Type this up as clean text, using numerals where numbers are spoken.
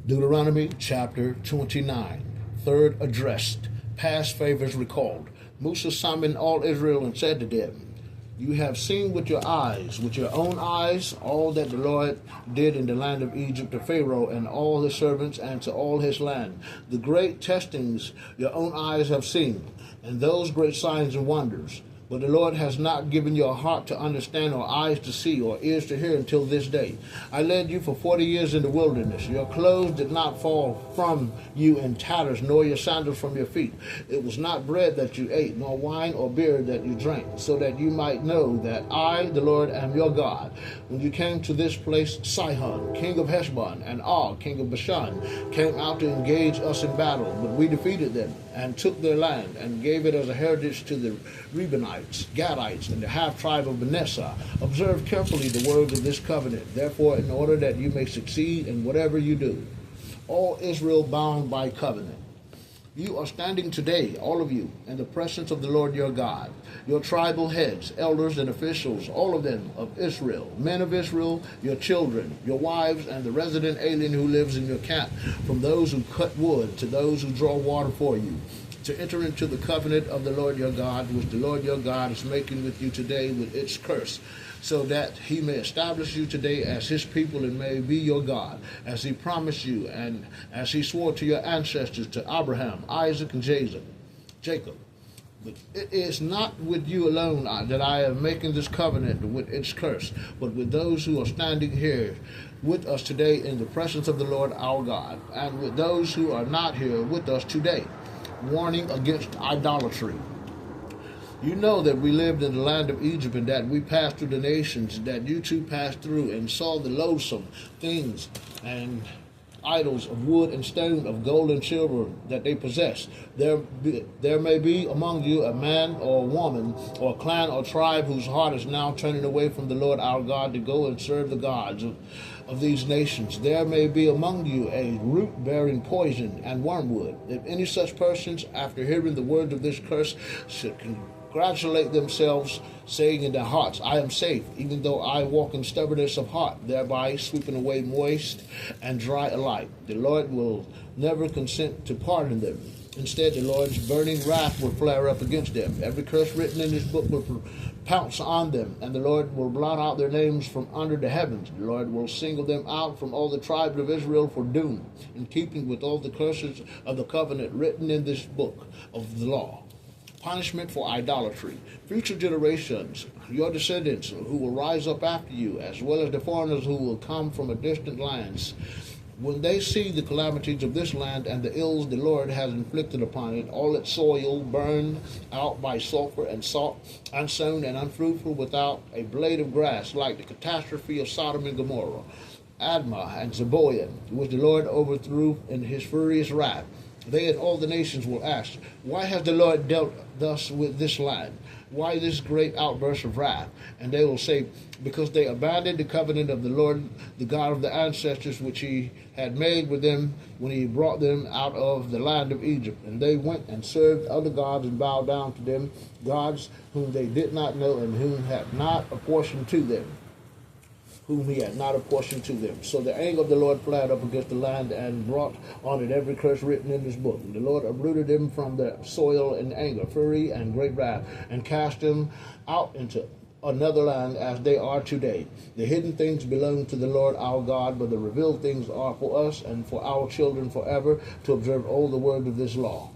Deuteronomy chapter 29, third addressed, past favors recalled. Musa summoned all Israel and said to them, "You have seen with your eyes, with your own eyes, all that the Lord did in the land of Egypt to Pharaoh and all his servants and to all his land. The great testings your own eyes have seen, and those great signs and wonders. But the Lord has not given you a heart to understand, or eyes to see, or ears to hear until this day. I led you for 40 years in the wilderness. Your clothes did not fall from you in tatters, nor your sandals from your feet. It was not bread that you ate, nor wine or beer that you drank, so that you might know that I, the Lord, am your God. When you came to this place, Sihon, king of Heshbon, and Og, king of Bashan, came out to engage us in battle, but we defeated them and took their land and gave it as a heritage to the Reubenites, Gadites, and the half-tribe of Manasseh. Observe carefully the words of this covenant, therefore, in order that you may succeed in whatever you do. All Israel bound by covenant. You are standing today, all of you, in the presence of the Lord your God, your tribal heads, elders, and officials, all of them of Israel, men of Israel, your children, your wives, and the resident alien who lives in your camp, from those who cut wood to those who draw water for you, to enter into the covenant of the Lord your God, which the Lord your God is making with you today with its curse, so that he may establish you today as his people and may be your God, as he promised you and as he swore to your ancestors, to Abraham, Isaac, and Jacob. But it is not with you alone that I am making this covenant with its curse, but with those who are standing here with us today in the presence of the Lord our God, and with those who are not here with us today. Warning against idolatry. You know that we lived in the land of Egypt, and that we passed through the nations that you too passed through, and saw the loathsome things and idols of wood and stone, of gold and silver that they possess. There may be among you a man or a woman or a clan or tribe whose heart is now turning away from the Lord our God to go and serve the gods of these nations. There may be among you a root bearing poison and wormwood. If any such persons, after hearing the words of this curse, should congratulate themselves, saying in their hearts, I am safe, even though I walk in stubbornness of heart, thereby sweeping away moist and dry alike, the Lord will never consent to pardon them. Instead, the Lord's burning wrath will flare up against them. Every curse written in this book will pounce on them, and the Lord will blot out their names from under the heavens. The Lord will single them out from all the tribes of Israel for doom, in keeping with all the curses of the covenant written in this book of the law. Punishment for idolatry. Future generations, your descendants who will rise up after you, as well as the foreigners who will come from distant lands, when they see the calamities of this land and the ills the Lord has inflicted upon it, all its soil burned out by sulfur and salt, unsown and unfruitful, without a blade of grass, like the catastrophe of Sodom and Gomorrah, Admah and Zeboian, which the Lord overthrew in his furious wrath. They and all the nations will ask, why has the Lord dealt thus with this land? Why this great outburst of wrath? And they will say, because they abandoned the covenant of the Lord, the God of the ancestors, which he had made with them when he brought them out of the land of Egypt. And they went and served other gods and bowed down to them, gods whom they did not know and whom had not apportioned to them. So the anger of the Lord flared up against the land and brought on it every curse written in this book. And the Lord uprooted them from the soil in anger, fury, and great wrath, and cast them out into another land as they are today. The hidden things belong to the Lord our God, but the revealed things are for us and for our children forever, to observe all the word of this law.